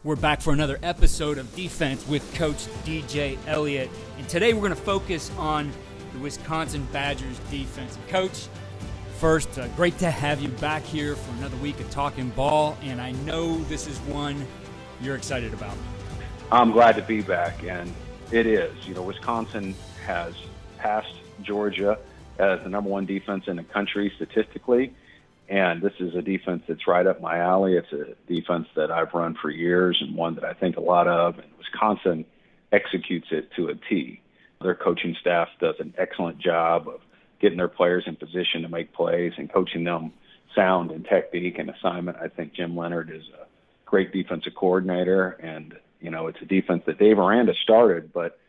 We're back for another episode of Defense with Coach DJ Eliot. And today we're going to focus on the Wisconsin Badgers defense. Coach, first, great to have you back here for another week of talking ball. And I know this is one you're excited about. I'm glad to be back, and it is. You know, Wisconsin has passed Georgia as the number one defense in the country statistically. And this is a defense that's right up my alley. It's a defense that I've run for years and one that I think a lot of. And Wisconsin executes it to a T. Their coaching staff does an excellent job of getting their players in position to make plays and coaching them sound and technique and assignment. I think Jim Leonard is a great defensive coordinator. And, you know, it's a defense that Dave Aranda started, but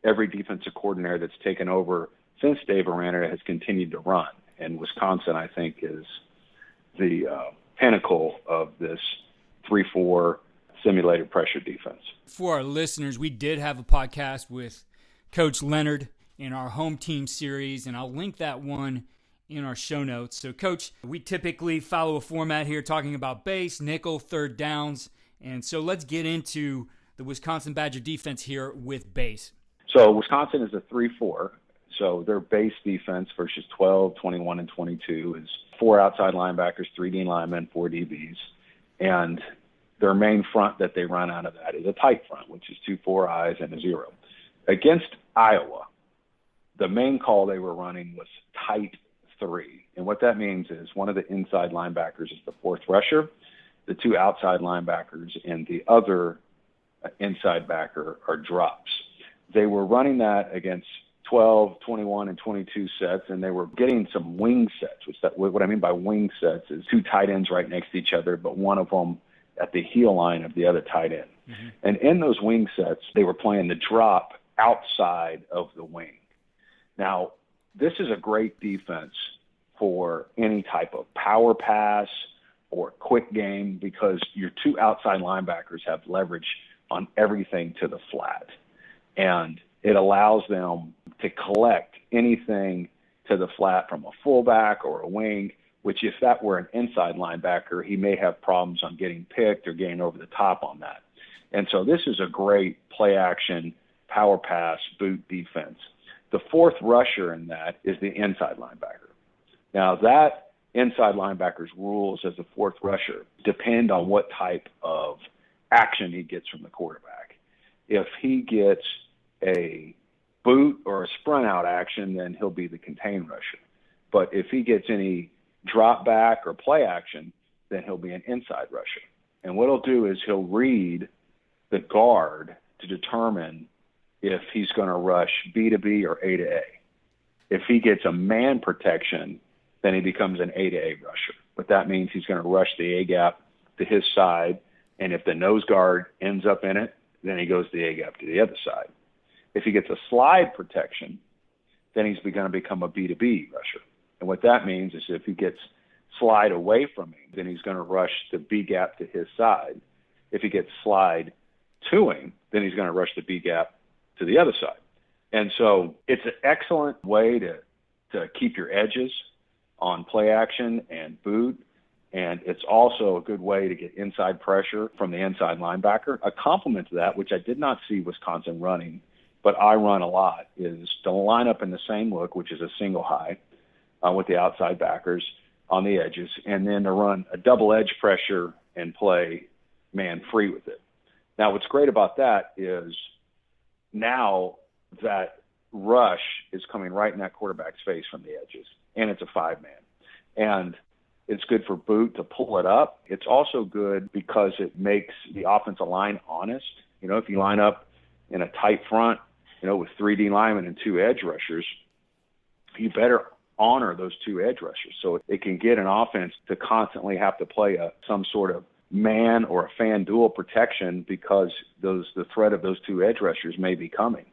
every defensive coordinator that's taken over since Dave Aranda has continued to run. And Wisconsin, I think, is the pinnacle of this 3-4 simulated pressure defense. For our listeners, we did have a podcast with Coach Leonard in our home team series, and I'll link that one in our show notes. So, Coach, we typically follow a format here talking about base, nickel, third downs, and so let's get into the Wisconsin Badger defense here with base. So Wisconsin is a 3-4. So their base defense versus 12, 21, and 22 is 4 outside linebackers, 3 D linemen, 4 DBs. And their main front that they run out of that is a tight front, which is 2 4 eyes and a 0. Against Iowa, the main call they were running was tight 3. And what that means is one of the inside linebackers is the fourth rusher, the 2 outside linebackers, and the other inside backer are drops. They were running that against 12, 21, and 22 sets, and they were getting some wing sets. What I mean by wing sets is 2 tight ends right next to each other, but one of them at the heel line of the other tight end. Mm-hmm. And in those wing sets, they were playing the drop outside of the wing. Now, this is a great defense for any type of power pass or quick game because your 2 outside linebackers have leverage on everything to the flat. And it allows them to collect anything to the flat from a fullback or a wing, which if that were an inside linebacker, he may have problems on getting picked or getting over the top on that. And so this is a great play action, power pass, boot defense. The fourth rusher in that is the inside linebacker. Now that inside linebacker's rules as a fourth rusher depend on what type of action he gets from the quarterback. If he gets a boot or a sprint out action, then he'll be the contain rusher. But if he gets any drop back or play action, then he'll be an inside rusher. And what he'll do is he'll read the guard to determine if he's going to rush B to B or A to A. If he gets a man protection, then he becomes an A to A rusher. But that means he's going to rush the A gap to his side. And if the nose guard ends up in it, then he goes the A gap to the other side. If he gets a slide protection, then he's going to become a B to B rusher. And what that means is if he gets slide away from him, then he's going to rush the B gap to his side. If he gets slide to him, then he's going to rush the B gap to the other side. And so it's an excellent way to keep your edges on play action and boot. And it's also a good way to get inside pressure from the inside linebacker. A complement to that, which I did not see Wisconsin running, but I run a lot, is to line up in the same look, which is a single high with the outside backers on the edges, and then to run a double edge pressure and play man free with it. Now, what's great about that is now that rush is coming right in that quarterback's face from the edges, and it's a 5-man. And it's good for boot to pull it up. It's also good because it makes the offensive line honest. You know, if you line up in a tight front, you know, with 3 D linemen and 2 edge rushers, you better honor those 2 edge rushers so it can get an offense to constantly have to play some sort of man or a fan dual protection because the threat of those 2 edge rushers may be coming.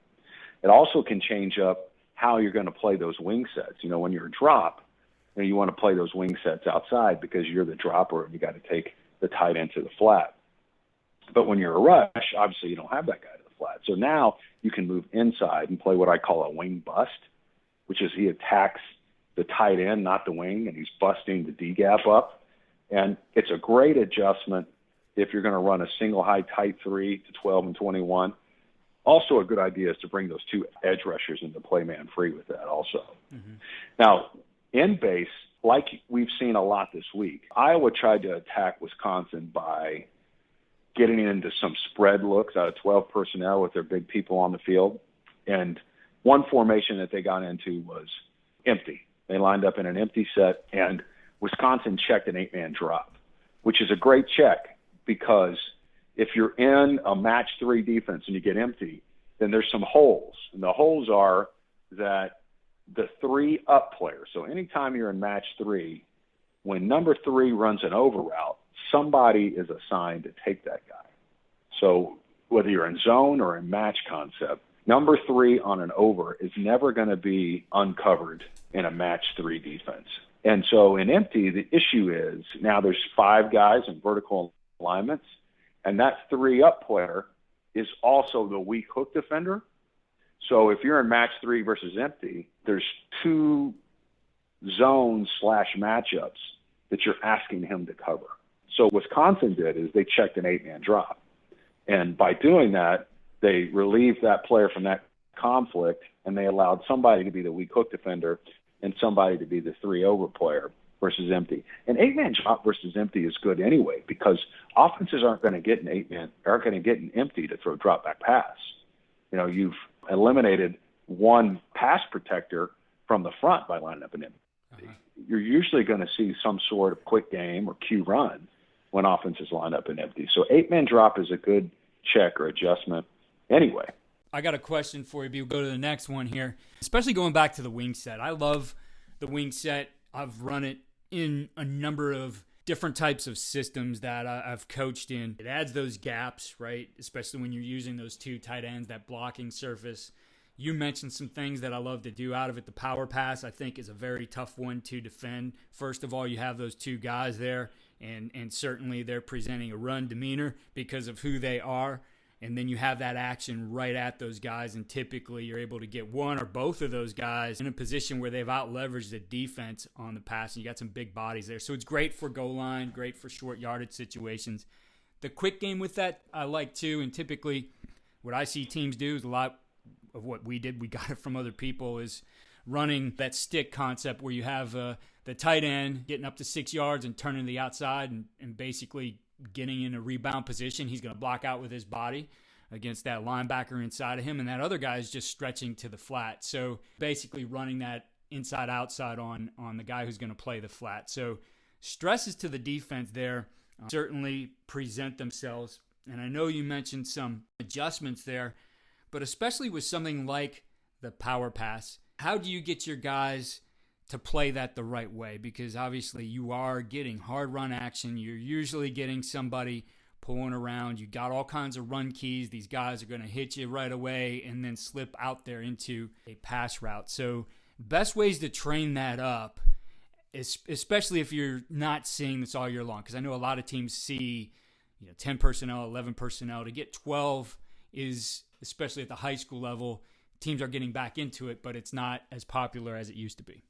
It also can change up how you're going to play those wing sets. You know, when you're a drop, you want to play those wing sets outside because you're the dropper and you got to take the tight end to the flat. But when you're a rush, obviously you don't have that guy to the flat. So now you can move inside and play what I call a wing bust, which is he attacks the tight end, not the wing, and he's busting the D gap up. And it's a great adjustment if you're going to run a single high tight 3 to 12 and 21. Also a good idea is to bring those two edge rushers into play man free with that also. Mm-hmm. Now, in base, like we've seen a lot this week, Iowa tried to attack Wisconsin by getting into some spread looks out of 12 personnel with their big people on the field. And one formation that they got into was empty. They lined up in an empty set, and Wisconsin checked an 8-man drop, which is a great check because if you're in a match 3 defense and you get empty, then there's some holes. And the holes are that the 3 up player. So anytime you're in match 3, when number 3 runs an over route, somebody is assigned to take that guy. So whether you're in zone or in match concept, number 3 on an over is never going to be uncovered in a match 3 defense. And so in empty, the issue is now there's 5 guys in vertical alignments, and that 3 up player is also the weak hook defender. So if you're in match 3 versus empty, there's 2 zones / matchups that you're asking him to cover. So what Wisconsin did is they checked an 8-man drop. And by doing that, they relieved that player from that conflict, and they allowed somebody to be the weak hook defender and somebody to be the 3 over player versus empty. An 8-man drop versus empty is good anyway because offenses aren't going to get an empty to throw drop back pass. You know, you've eliminated one pass protector from the front by lining up an empty. Uh-huh. You're usually going to see some sort of quick game or Q run when offenses line up an empty. So 8-man drop is a good check or adjustment anyway. I got a question for you. We'll go to the next one here, especially going back to the wing set. I love the wing set. I've run it in a number of different types of systems that I've coached in. It adds those gaps, right? Especially when you're using those 2 tight ends, that blocking surface. You mentioned some things that I love to do out of it. The power pass, I think, is a very tough one to defend. First of all, you have those 2 guys there, and certainly they're presenting a run demeanor because of who they are. And then you have that action right at those guys, and typically you're able to get one or both of those guys in a position where they've out-leveraged the defense on the pass, and you got some big bodies there. So it's great for goal line, great for short yardage situations. The quick game with that I like too, and typically what I see teams do is a lot of what we did, we got it from other people, is running that stick concept where you have the tight end getting up to 6 yards and turning to the outside and basically getting in a rebound position. He's going to block out with his body against that linebacker inside of him, and that other guy is just stretching to the flat. So basically running that inside-outside on the guy who's going to play the flat. So stresses to the defense there certainly present themselves. And I know you mentioned some adjustments there, but especially with something like the power pass, how do you get your guys to play that the right way? Because obviously you are getting hard run action. You're usually getting somebody pulling around. You got all kinds of run keys. These guys are going to hit you right away and then slip out there into a pass route. So best ways to train that up, especially if you're not seeing this all year long, because I know a lot of teams see 10 personnel, 11 personnel. To get 12 is, especially at the high school level, teams are getting back into it, but it's not as popular as it used to be.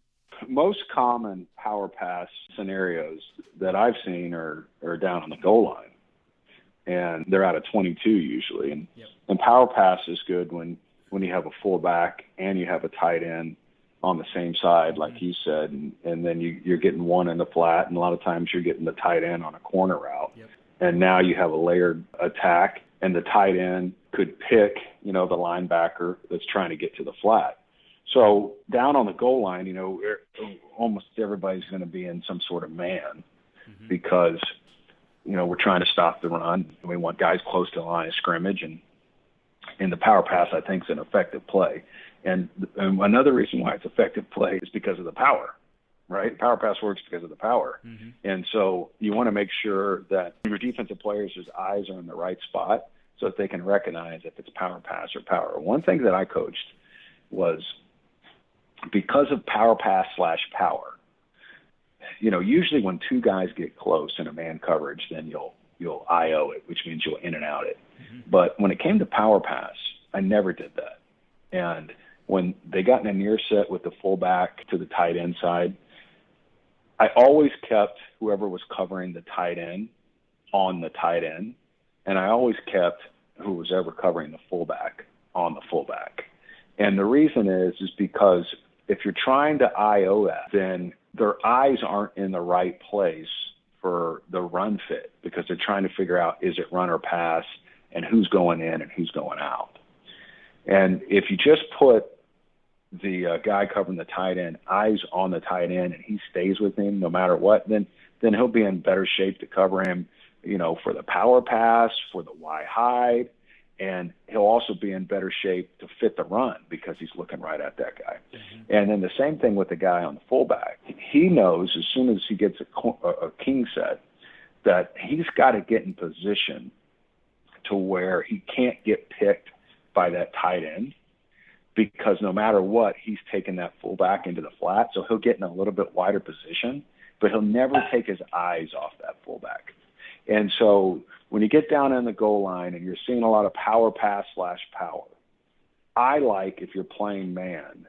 Most common power pass scenarios that I've seen are down on the goal line, and they're out of 22 usually. And power pass is good when you have a fullback and you have a tight end on the same side, like you said, and then you're getting one in the flat, and a lot of times you're getting the tight end on a corner route. Yep. And now you have a layered attack, and the tight end could pick, the linebacker that's trying to get to the flat. So down on the goal line, almost everybody's going to be in some sort of man because, we're trying to stop the run. We want guys close to the line of scrimmage, and the power pass, I think, is an effective play. And another reason why it's effective play is because of the power, right? Power pass works because of the power. Mm-hmm. And so you want to make sure that your defensive players' eyes are in the right spot so that they can recognize if it's power pass or power. One thing that I coached was, because of power pass / power, usually when 2 guys get close in a man coverage, then you'll IO it, which means you'll in and out it. Mm-hmm. But when it came to power pass, I never did that. And when they got in a near set with the fullback to the tight end side, I always kept whoever was covering the tight end on the tight end, and I always kept who was ever covering the fullback on the fullback. And the reason is because if you're trying to IO that, then their eyes aren't in the right place for the run fit because they're trying to figure out, is it run or pass, and who's going in and who's going out. And if you just put the guy covering the tight end eyes on the tight end and he stays with him no matter what, then he'll be in better shape to cover him, for the power pass, for the Y hide, and he'll also be in better shape to fit the run because he's looking right at that guy. Mm-hmm. And then the same thing with the guy on the fullback. He knows as soon as he gets a king set that he's got to get in position to where he can't get picked by that tight end, because no matter what, he's taking that fullback into the flat. So he'll get in a little bit wider position, but he'll never take his eyes off that fullback. And so when you get down in the goal line and you're seeing a lot of power pass / power, I like, if you're playing man,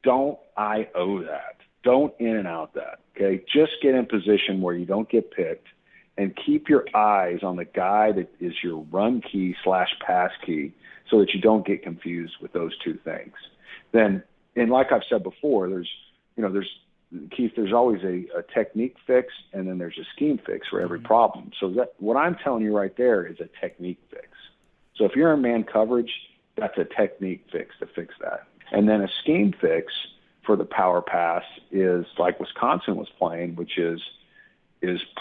don't IO that. Don't in and out that, okay? Just get in position where you don't get picked and keep your eyes on the guy that is your run key / pass key so that you don't get confused with those two things. Then, and like I've said before, Keith, there's always a technique fix, and then there's a scheme fix for every problem. So that what I'm telling you right there is a technique fix. So if you're in man coverage, that's a technique fix to fix that. And then a scheme fix for the power pass is like Wisconsin was playing, which is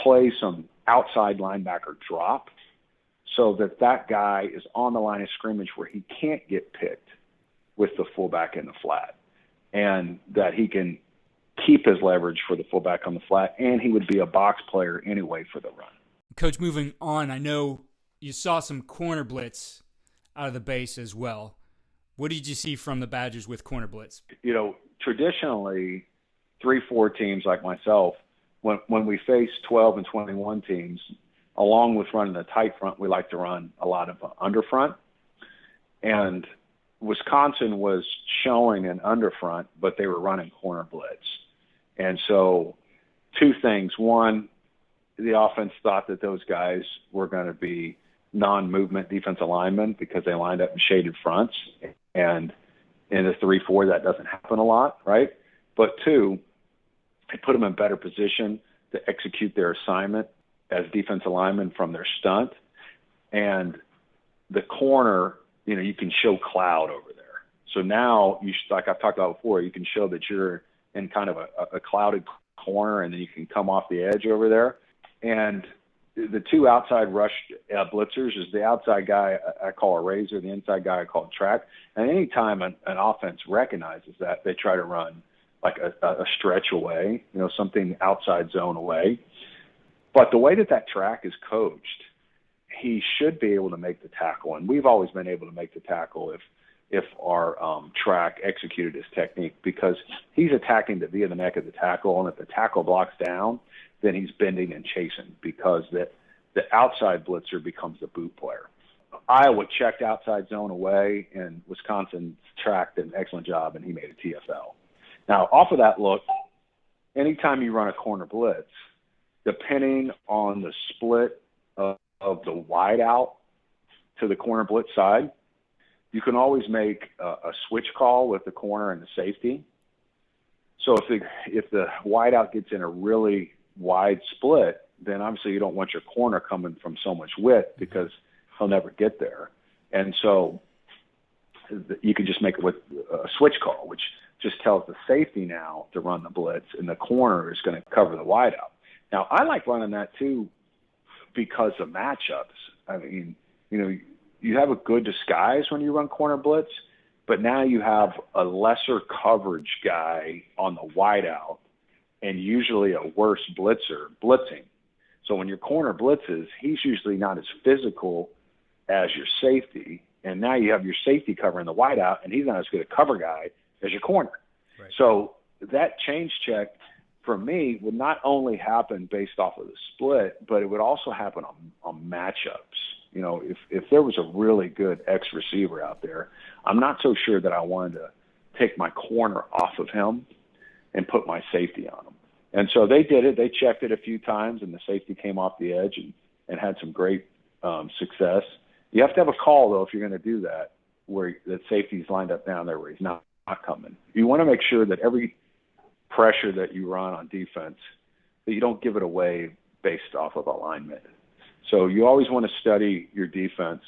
play some outside linebacker drop so that guy is on the line of scrimmage where he can't get picked with the fullback in the flat, and that he can keep his leverage for the fullback on the flat, and he would be a box player anyway for the run. Coach, moving on, I know you saw some corner blitz out of the base as well. What did you see from the Badgers with corner blitz? Traditionally, 3-4 teams like myself, when we face 12 and 21 teams, along with running the tight front, we like to run a lot of under front. And Wisconsin was showing an under front, but they were running corner blitz. And so two things. One, the offense thought that those guys were going to be non-movement defensive linemen because they lined up in shaded fronts. And in the 3-4, that doesn't happen a lot, right? But two, it put them in better position to execute their assignment as defensive linemen from their stunt. And the corner, you can show cloud over there. So now, like I've talked about before, you can show that you're in kind of a clouded corner, and then you can come off the edge over there. And the two outside rush blitzers is the outside guy I call a razor, the inside guy I call a track. And anytime an offense recognizes that, they try to run like a stretch away, something outside zone away. But the way that track is coached, he should be able to make the tackle. And we've always been able to make the tackle if our track executed his technique, because he's attacking the via the neck of the tackle, and if the tackle blocks down, then he's bending and chasing, because the outside blitzer becomes the boot player. Iowa checked outside zone away, and Wisconsin track did an excellent job, and he made a TFL. Now, off of that look, anytime you run a corner blitz, depending on the split of the wide out to the corner blitz side, you can always make a switch call with the corner and the safety. So if the wide out gets in a really wide split, then obviously you don't want your corner coming from so much width because he'll never get there. And so you can just make it with a switch call, which just tells the safety now to run the blitz, and the corner is going to cover the wide out. Now, I like running that too because of matchups. I mean, you have a good disguise when you run corner blitz, but now you have a lesser coverage guy on the wide out and usually a worse blitzer blitzing. So when your corner blitzes, he's usually not as physical as your safety, and now you have your safety covering the wide out, and he's not as good a cover guy as your corner. Right. So that change check for me would not only happen based off of the split, but it would also happen on matchups. If there was a really good X receiver out there, I'm not so sure that I wanted to take my corner off of him and put my safety on him. And so they did it. They checked it a few times, and the safety came off the edge, and had some great success. You have to have a call, though, if you're going to do that, where that safety's lined up down there where he's not coming. You want to make sure that every pressure that you run on defense, that you don't give it away based off of alignment. So you always want to study your defense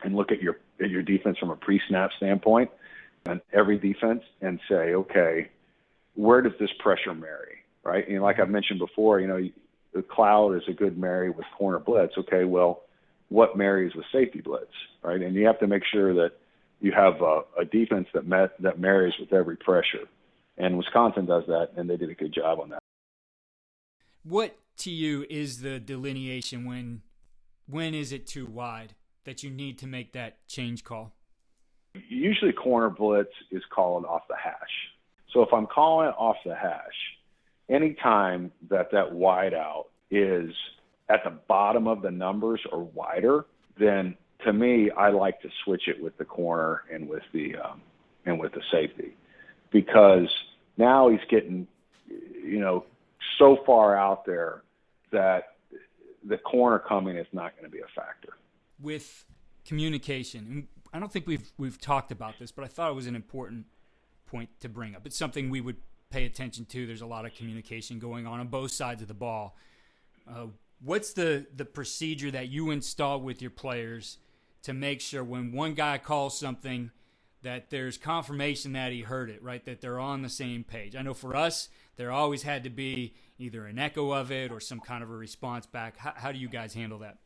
and look at your defense from a pre-snap standpoint and every defense and say, okay, where does this pressure marry, right? And like I mentioned before, the cloud is a good marry with corner blitz. Okay, well, what marries with safety blitz, right? And you have to make sure that you have a defense that marries with every pressure. And Wisconsin does that, and they did a good job on that. What to you is the delineation when is it too wide that you need to make that change call? Usually corner blitz is called off the hash. So if I'm calling it off the hash, anytime that wide out is at the bottom of the numbers or wider, then to me, I like to switch it with the corner and with the safety, because now he's getting, so far out there that the corner coming is not going to be a factor. With communication, and I don't think we've talked about this, but I thought it was an important point to bring up. It's something we would pay attention to. There's a lot of communication going on both sides of the ball. What's the procedure that you install with your players to make sure when one guy calls something that there's confirmation that he heard it, right, that they're on the same page? I know for us, there always had to be either an echo of it or some kind of a response back. How do you guys handle that?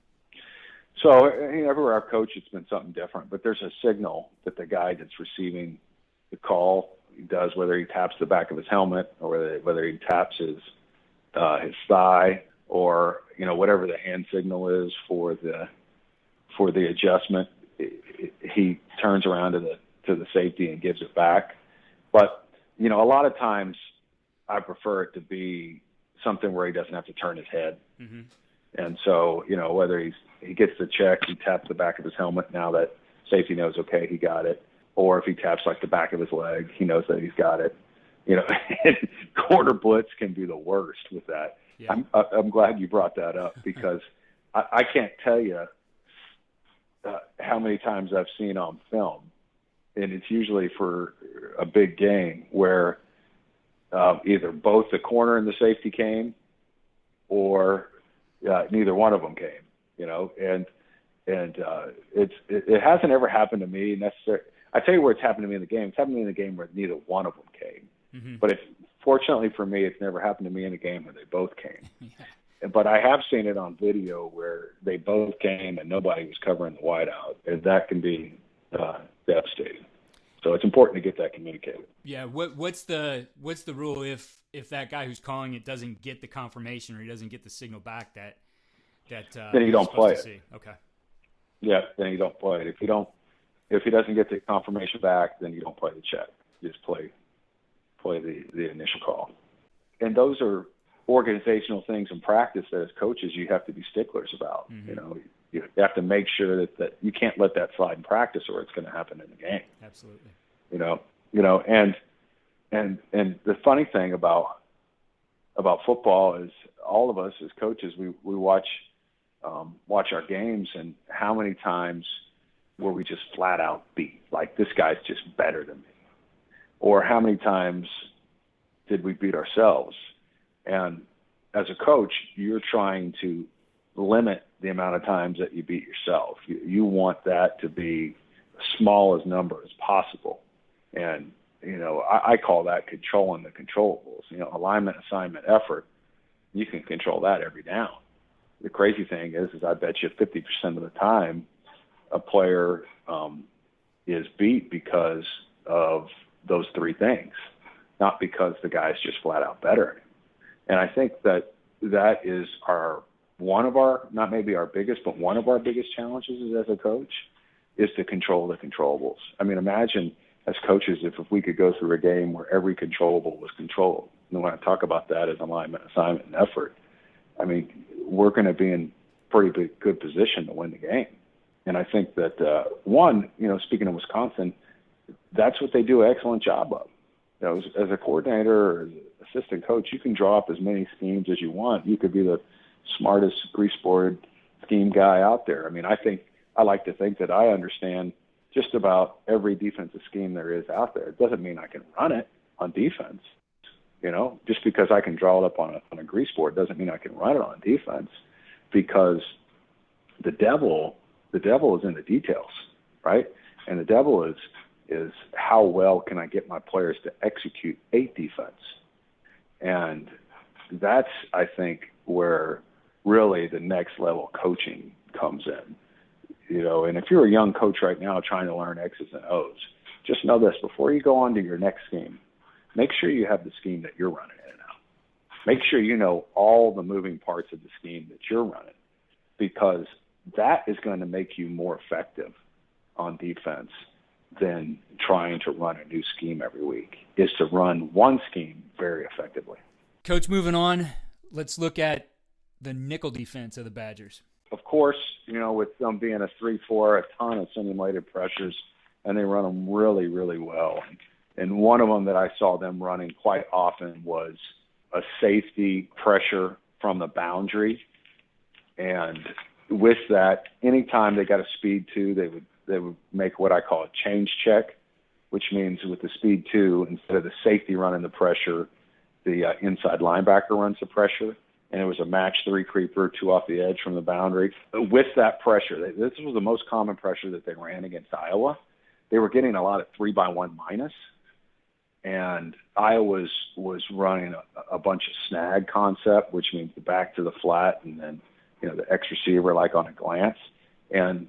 So everywhere I've coached, it's been something different, but there's a signal that the guy that's receiving the call does, whether he taps the back of his helmet or whether he taps his thigh or whatever the hand signal is for the adjustment. He turns around to the safety and gives it back. But a lot of times I prefer it to be something where he doesn't have to turn his head. Mm-hmm. And so whether he gets the check, he taps the back of his helmet. Now that safety knows, okay, he got it. Or if he taps like the back of his leg, he knows that he's got it. Corner blitz can be the worst with that. Yeah. I'm glad you brought that up, because I can't tell you how many times I've seen on film, and it's usually for a big game where either both the corner and the safety came, or neither one of them came. And it hasn't ever happened to me necessarily. I tell you where it's happened to me in the game. It's happened to me in the game where neither one of them came. Mm-hmm. But fortunately for me, it's never happened to me in a game where they both came. Yeah. But I have seen it on video where they both came and nobody was covering the wideout, and that can be devastating. So it's important to get that communicated. Yeah. What's the rule if that guy who's calling it doesn't get the confirmation or he doesn't get the signal back that then you don't play it. See? Okay. Yeah. Then you don't play it. If he doesn't get the confirmation back, then you don't play the check. You just play the initial call. And those are organizational things in practice that as coaches you have to be sticklers about. Mm-hmm. You have to make sure that you can't let that slide in practice or it's going to happen in the game. Absolutely. And the funny thing about football is all of us as coaches, we watch our games, and how many times were we just flat out beat, like this guy's just better than me? Or how many times did we beat ourselves? And as a coach, you're trying to limit the amount of times that you beat yourself. You want that to be as small as number as possible. And, I call that controlling the controllables. Alignment, assignment, effort, you can control that every down. The crazy thing is I bet you 50% of the time a player is beat because of those three things, not because the guy's just flat out better. And I think that is not maybe our biggest, but one of our biggest challenges as a coach is to control the controllables. I mean, imagine as coaches if we could go through a game where every controllable was controlled. And when I talk about that as alignment, assignment, and effort, I mean, we're going to be in pretty good position to win the game. And I think that, speaking of Wisconsin, that's what they do an excellent job of. As a coordinator or as an assistant coach, you can draw up as many schemes as you want. You could be the smartest grease-board scheme guy out there. I mean, I like to think that I understand just about every defensive scheme there is out there. It doesn't mean I can run it on defense. Just because I can draw it up on a grease board doesn't mean I can run it on defense, because the devil is in the details, right? And the devil is how well can I get my players to execute a defense? And that's, I think, where really the next level coaching comes in. And if you're a young coach right now trying to learn X's and O's, just know this: before you go on to your next scheme, make sure you have the scheme that you're running in and out. Make sure you know all the moving parts of the scheme that you're running, because that is going to make you more effective on defense than trying to run a new scheme every week, is to run one scheme very effectively. Coach, moving on, let's look at the nickel defense of the Badgers. Of course, with them being a 3-4, a ton of simulated pressures, and they run them really, really well. And one of them that I saw them running quite often was a safety pressure from the boundary. And with that, anytime they got a speed 2, they would make what I call a change check, which means with the speed 2, instead of the safety running the pressure, the inside linebacker runs the pressure. And it was a match 3 creeper, 2 off the edge from the boundary. With that pressure, this was the most common pressure that they ran against Iowa. They were getting a lot of 3-by-1 minus. And Iowa was running a bunch of snag concept, which means the back to the flat and then, the X receiver like on a glance. And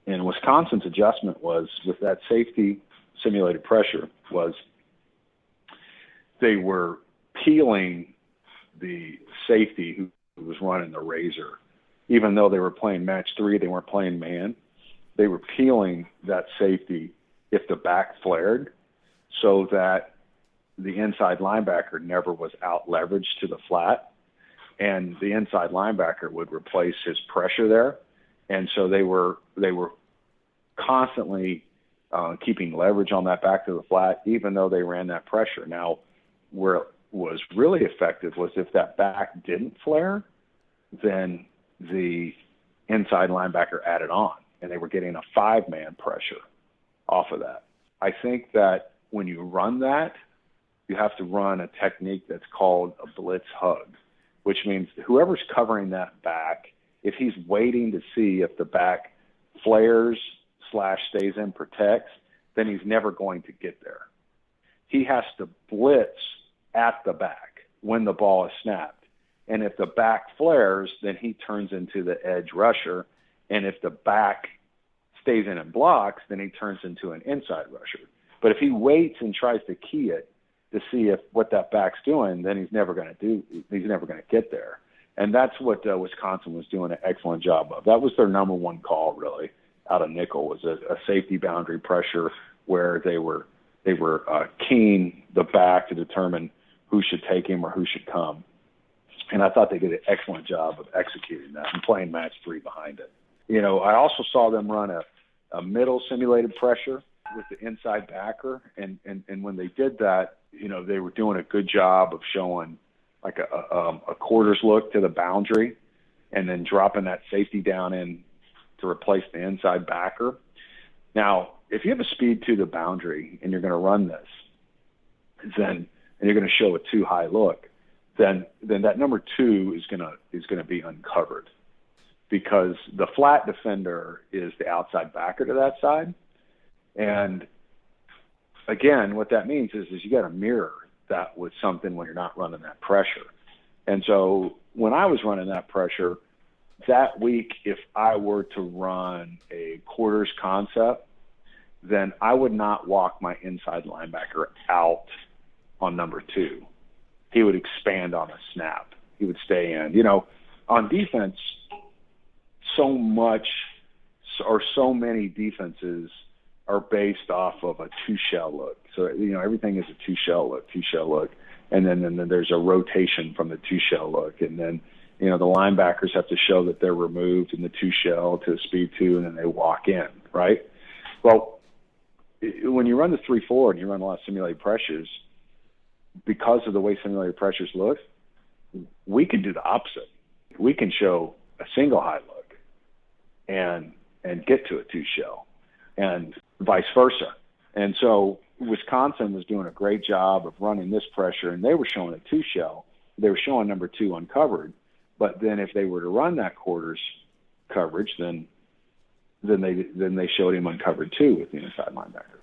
Wisconsin's adjustment was, with that safety simulated pressure, was they were peeling the safety who was running the razor. Even though they were playing match 3, they weren't playing man. They were peeling that safety if the back flared, so that the inside linebacker never was out leveraged to the flat, and the inside linebacker would replace his pressure there. And so they were constantly keeping leverage on that back to the flat, even though they ran that pressure. Now, where it was really effective was if that back didn't flare, then the inside linebacker added on, and they were getting a 5-man pressure off of that. I think that when you run that, you have to run a technique that's called a blitz hug, which means whoever's covering that back, if he's waiting to see if the back flares / stays in, protects, then he's never going to get there. He has to blitz at the back when the ball is snapped. And if the back flares, then he turns into the edge rusher. And if the back stays in and blocks, then he turns into an inside rusher. But if he waits and tries to key it to see if what that back's doing, then he's never going to get there. And that's what Wisconsin was doing an excellent job of. That was their number one call, really, out of nickel, was a safety boundary pressure where they were keying the back to determine who should take him or who should come. And I thought they did an excellent job of executing that and playing match 3 behind it. I also saw them run a middle simulated pressure with the inside backer. And when they did that, they were doing a good job of showing like a quarters look to the boundary and then dropping that safety down in to replace the inside backer. Now, if you have a speed to the boundary and you're going to run this, and you're going to show a too high look, then that number 2 is going to be uncovered, because the flat defender is the outside backer to that side. And again, what that means is you got to mirror that with something when you're not running that pressure. And so when I was running that pressure that week, if I were to run a quarters concept, then I would not walk my inside linebacker out on number 2. He would expand on a snap. He would stay in. On defense, so many defenses are based off of a 2-shell look. So, everything is a 2-shell look. And then there's a rotation from the 2-shell look. And then, the linebackers have to show that they're removed in the 2-shell to a speed 2, and then they walk in, right? Well, when you run the 3-4 and you run a lot of simulated pressures, because of the way simulated pressures look, we can do the opposite. We can show a single high look, and get to a two shell, and vice versa. And so Wisconsin was doing a great job of running this pressure, and they were showing a two shell. They were showing number two uncovered. But then if they were to run that quarters coverage, then they showed him uncovered too with the inside linebacker.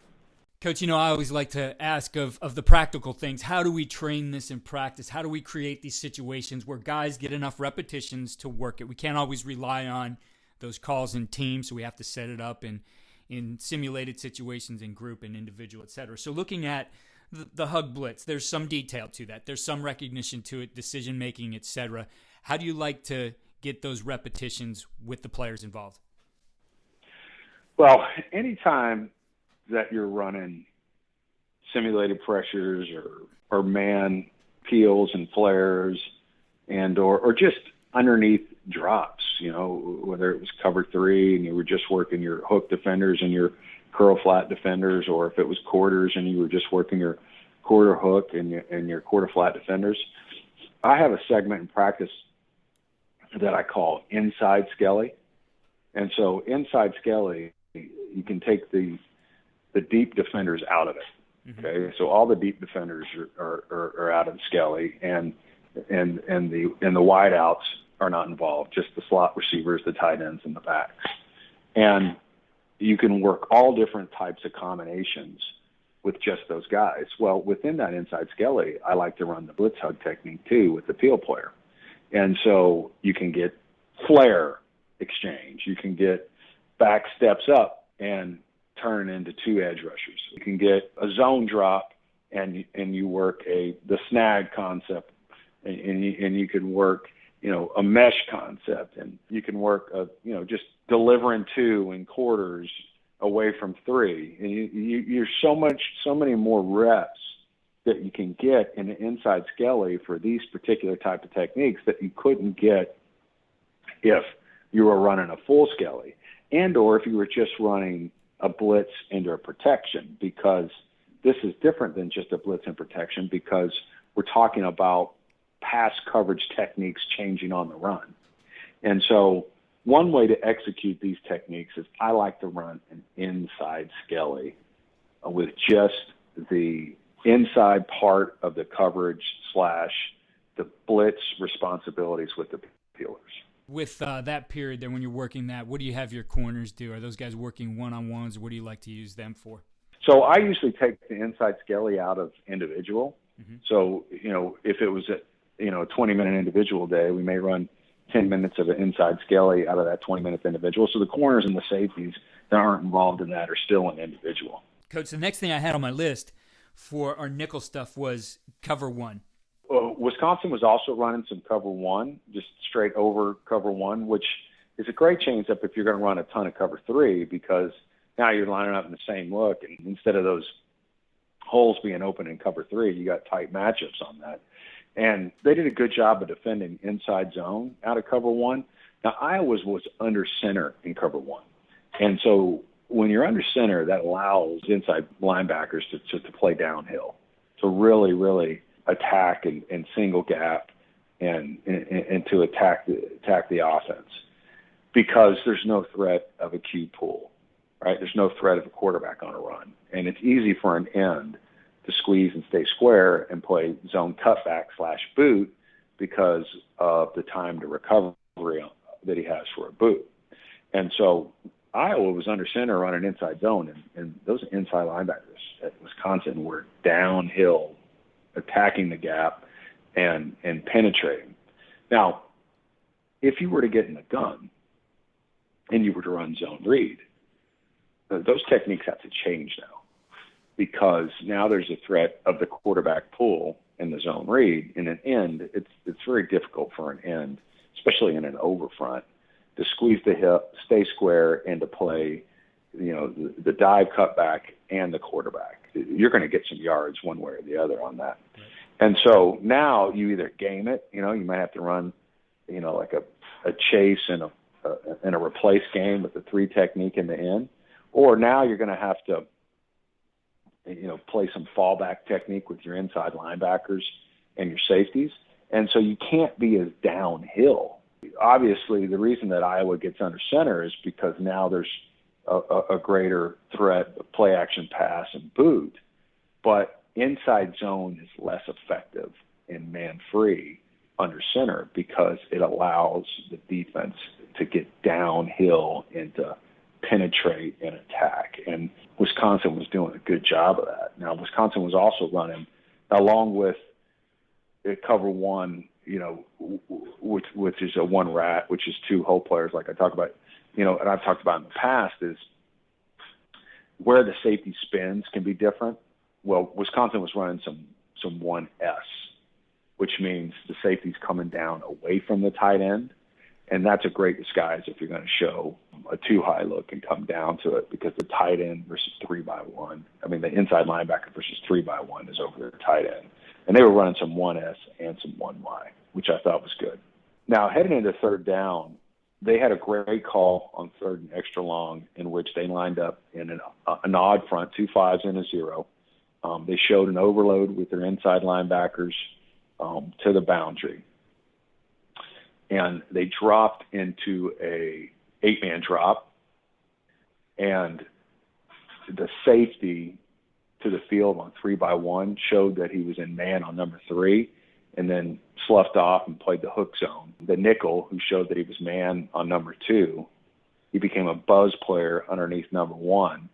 Coach, I always like to ask of the practical things. How do we train this in practice? How do we create these situations where guys get enough repetitions to work it? We can't always rely on those calls in teams, so we have to set it up in simulated situations in group and individual, et cetera. So looking at the hug blitz, there's some detail to that. There's some recognition to it, decision-making, et cetera. How do you like to get those repetitions with the players involved? Well, anytime that you're running simulated pressures or man peels and flares and or just underneath drops, whether it was cover three and you were just working your hook defenders and your curl flat defenders, or if it was quarters and you were just working your quarter hook and your quarter flat defenders. I have a segment in practice that I call inside skelly. And so inside skelly, you can take the deep defenders out of it. Okay. Mm-hmm. So all the deep defenders are out of the skelly, and the wide outs are not involved, just the slot receivers, the tight ends, and the backs. And you can work all different types of combinations with just those guys. Well, within that inside skelly, I like to run the blitz hug technique too with the peel player. And so you can get flare exchange. You can get back steps up and turn into two edge rushers. You can get a zone drop and you work the snag concept, and you can work, a mesh concept, and you can work, just delivering two in quarters away from three. And you're so many more reps that you can get in the inside skelly for these particular type of techniques that you couldn't get if you were running a full skelly, and or if you were just running a blitz into a protection, because this is different than just a blitz and protection, because we're talking about pass coverage techniques changing on the run. And so one way to execute these techniques is I like to run an inside skelly with just the inside part of the coverage / the blitz responsibilities with the peelers. With that period there, when you're working that, what do you have your corners do? Are those guys working one-on-ones, or what do you like to use them for? So I usually take the inside skelly out of individual. Mm-hmm. So, if it was a 20-minute individual day, we may run 10 minutes of an inside skelly out of that 20-minute individual. So the corners and the safeties that aren't involved in that are still an individual. Coach, the next thing I had on my list for our nickel stuff was cover one. Wisconsin was also running some cover one, just straight over cover one, which is a great change up if you're going to run a ton of cover three, because now you're lining up in the same look, and instead of those holes being open in cover three, you got tight matchups on that. And they did a good job of defending inside zone out of cover one. Now, Iowa was under center in cover one. And so when you're under center, that allows inside linebackers to play downhill, to really, really attack and single gap and to attack the offense, because there's no threat of a Q pull, right? There's no threat of a quarterback on a run. And it's easy for an end to squeeze and stay square and play zone cutback / boot because of the time to recovery that he has for a boot. And so Iowa was under center running inside zone, and those inside linebackers at Wisconsin were downhill, attacking the gap and penetrating. Now, if you were to get in the gun and you were to run zone read, those techniques have to change now, because now there's a threat of the quarterback pull in the zone read. In an end, it's very difficult for an end, especially in an over front, to squeeze the hip, stay square, and to play, the dive cutback and the quarterback. You're going to get some yards one way or the other on that. Right. And so now you either game it, you might have to run, like a chase and a replace game with the three technique in the end, or now you're going to have to, play some fallback technique with your inside linebackers and your safeties. And so you can't be as downhill Obviously, the reason that Iowa gets under center is because now there's a greater threat of play action pass and boot, but inside zone is less effective in man free under center because it allows the defense to get downhill and to penetrate and attack. And Wisconsin was doing a good job of that. Now, Wisconsin was also running, along with cover one, which is a one rat, which is two hole players, like I talk about, and I've talked about in the past, is where the safety spins can be different. Well, Wisconsin was running some 1S, which means the safety's coming down away from the tight end. And that's a great disguise if you're going to show a too high look and come down to it, because the tight end versus 3-by-1, the inside linebacker versus 3-by-1 is over the tight end. And they were running some 1S and some 1Y, which I thought was good. Now, heading into third down, they had a great call on third and extra long in which they lined up in an odd front, 2 5s and a 0. They showed an overload with their inside linebackers to the boundary. And they dropped into a 8-man drop, and the safety to the field on 3-by-1 showed that he was in man on number 3, and then sloughed off and played the hook zone. The nickel, who showed that he was man on number 2, he became a buzz player underneath number 1,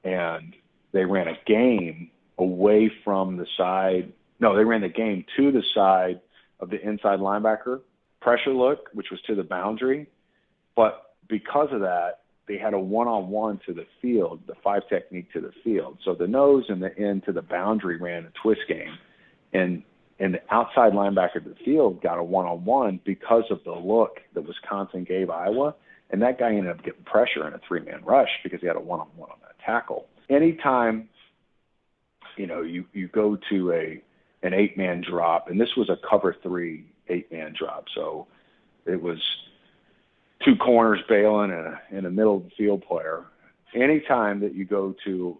and they ran a game away from the side. No, they ran the game to the side of the inside linebacker pressure look, which was to the boundary. But because of that, they had a one-on-one to the field, the 5 technique to the field. So the nose and the end to the boundary ran a twist game. And the outside linebacker to the field got a one-on-one because of the look that Wisconsin gave Iowa. And that guy ended up getting pressure in a 3-man rush because he had a one-on-one on that tackle. Anytime, you go to an 8-man drop, and this was a cover 3 8-man drop. So it was 2 corners bailing and a middle of the field player. Anytime that you go to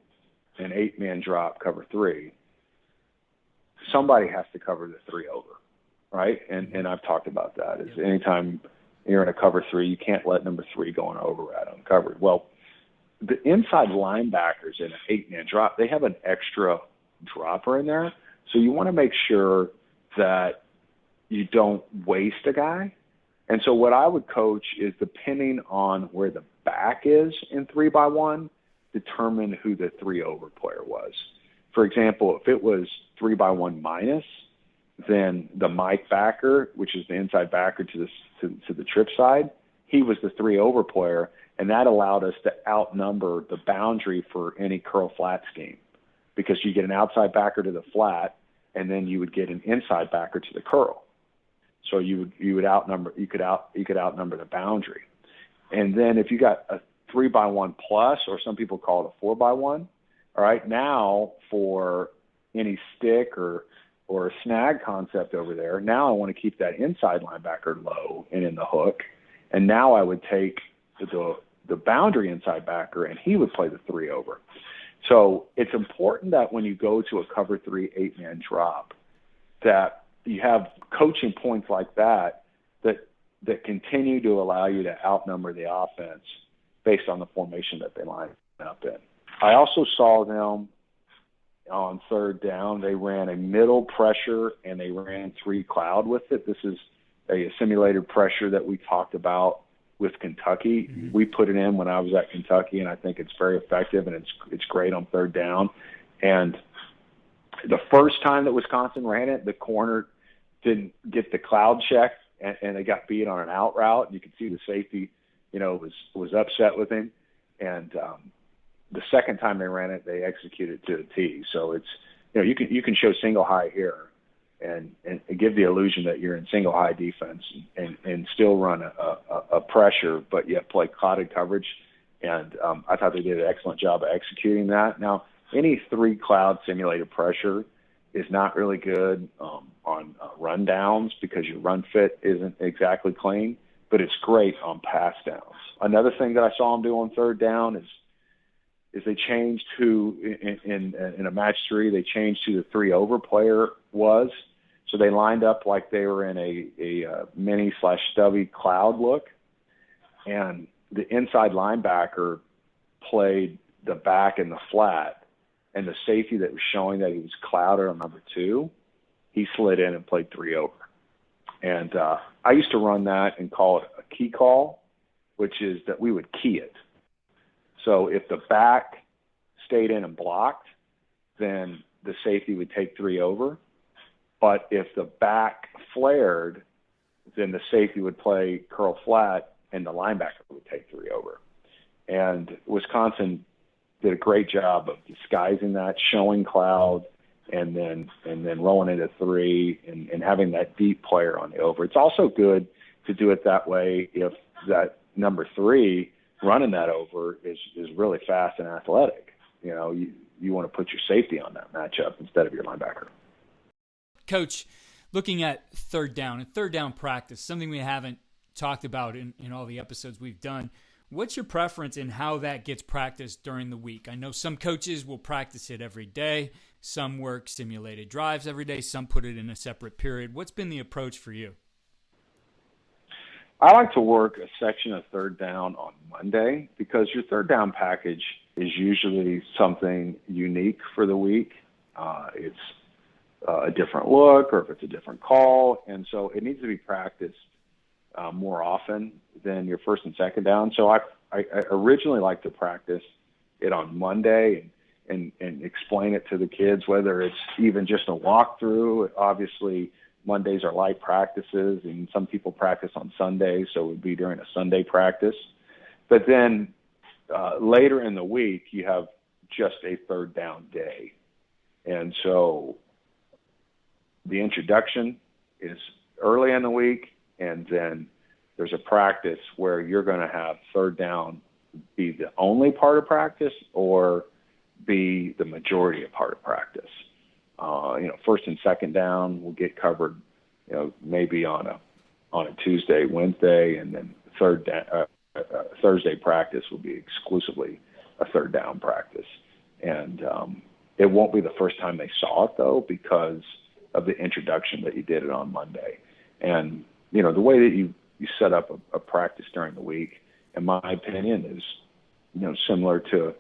an 8-man drop, cover 3, somebody has to cover the 3 over, right? And I've talked about that. Is anytime you're in a cover 3, you can't let number 3 go on over rat uncovered. Well, the inside linebackers in an 8-man drop, they have an extra dropper in there. So you want to make sure that you don't waste a guy. And so what I would coach is, depending on where the back is in 3-by-1, determine who the 3 over player was. For example, if it was 3-by-1 minus, then the Mike backer, which is the inside backer to the trip side, he was the 3 over player, and that allowed us to outnumber the boundary for any curl flat scheme, because you get an outside backer to the flat, and then you would get an inside backer to the curl. So you could outnumber the boundary. And then if you got a 3-by-1 plus, or some people call it a 4-by-1, all right, now for any stick or a snag concept over there, now I want to keep that inside linebacker low and in the hook. And now I would take the boundary inside backer, and he would play the 3 over. So it's important that when you go to a cover 3 8-man drop, that you have coaching points like that continue to allow you to outnumber the offense based on the formation that they line up in. I also saw them on third down. They ran a middle pressure, and they ran 3 cloud with it. This is a simulated pressure that we talked about with Kentucky. Mm-hmm. We put it in when I was at Kentucky, and I think it's very effective, and it's great on third down. And the first time that Wisconsin ran it, the corner didn't get the cloud check, and they got beat on an out route. And you could see the safety, was upset with him. And the second time they ran it, they executed to a T. So it's, you can show single high here and give the illusion that you're in single high defense and still run a pressure, but yet play clouded coverage. And I thought they did an excellent job of executing that. Now, any 3 cloud simulated pressure is not really good on run downs, because your run fit isn't exactly clean, but it's great on pass downs. Another thing that I saw them do on third down is they changed who in a match 3, they changed who the 3 over player was. So they lined up like they were in a mini/stubby cloud look, and the inside linebacker played the back and the flat, and the safety that was showing that he was clouded on number 2, he slid in and played 3 over. And I used to run that and call it a key call, which is that we would key it. So if the back stayed in and blocked, then the safety would take 3 over. But if the back flared, then the safety would play curl flat and the linebacker would take 3 over. And Wisconsin did a great job of disguising that, showing cloud, and then rolling into 3 and having that deep player on the over. It's also good to do it that way if that number 3 running that over is really fast and athletic. You want to put your safety on that matchup instead of your linebacker. Coach, looking at third down and third down practice, something we haven't talked about in all the episodes we've done. What's your preference in how that gets practiced during the week? I know some coaches will practice it every day. Some work simulated drives every day. Some put it in a separate period. What's been the approach for you? I like to work a section of third down on Monday because your third down package is usually something unique for the week. It's a different look, or if it's a different call, and so it needs to be practiced more often than your first and second down. So I originally like to practice it on Monday and explain it to the kids, whether it's even just a walkthrough. Obviously, Mondays are light practices, and some people practice on Sundays, so it would be during a Sunday practice. But then later in the week, you have just a third down day. And so the introduction is early in the week, and then there's a practice where you're going to have third down be the only part of practice or be the majority of part of practice. First and second down will get covered, maybe on a Tuesday, Wednesday, and then Thursday practice will be exclusively a third down practice. And it won't be the first time they saw it, though, because of the introduction that you did it on Monday. And, the way that you set up a practice during the week, in my opinion, is, similar to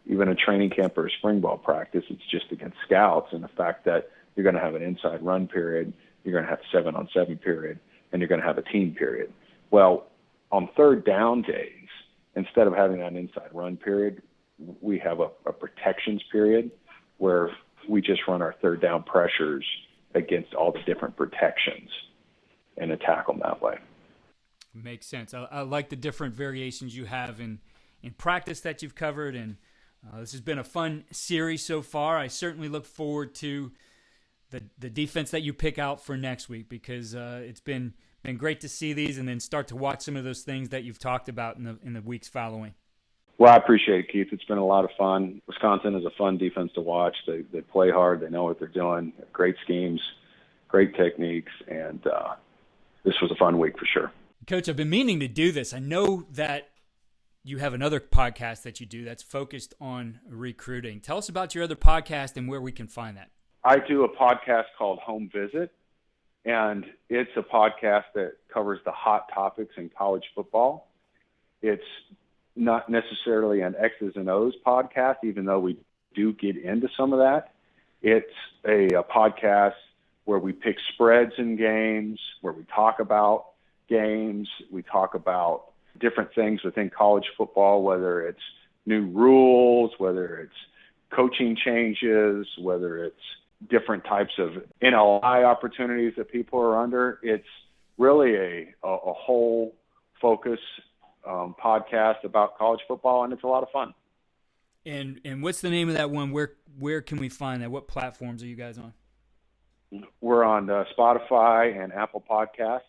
even a training camp or a spring ball practice. It's just against scouts, and the fact that you're going to have an inside run period, you're going to have a 7-on-7 period, and you're going to have a team period. Well, on third down days, instead of having an inside run period, we have a protections period where we just run our third down pressures against all the different protections and attack them that way. Makes sense. I like the different variations you have in practice that you've covered, and this has been a fun series so far. I certainly look forward to the defense that you pick out for next week, because it's been great to see these and then start to watch some of those things that you've talked about in the weeks following. Well, I appreciate it, Keith. It's been a lot of fun. Wisconsin is a fun defense to watch. They play hard. They know what they're doing. Great schemes, great techniques, and this was a fun week for sure. Coach, I've been meaning to do this. I know that you have another podcast that you do that's focused on recruiting. Tell us about your other podcast and where we can find that. I do a podcast called Home Visit, and it's a podcast that covers the hot topics in college football. It's not necessarily an X's and O's podcast, even though we do get into some of that. It's a podcast where we pick spreads in games, where we talk about games, we talk about different things within college football, whether it's new rules, whether it's coaching changes, whether it's different types of NLI opportunities that people are under. It's really a whole focus podcast about college football, and it's a lot of fun. And what's the name of that one? Where can we find that? What platforms are you guys on? We're on Spotify and Apple Podcasts,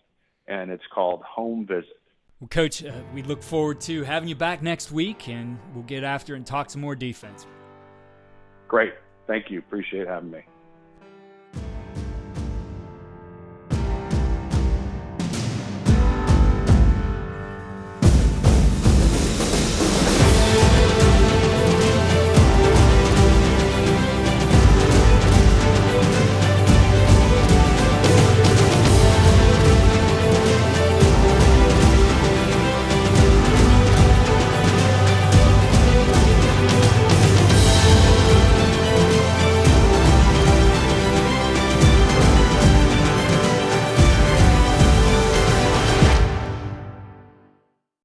and it's called Home Visit. Well, Coach, we look forward to having you back next week, and we'll get after and talk some more defense. Great. Thank you. Appreciate having me.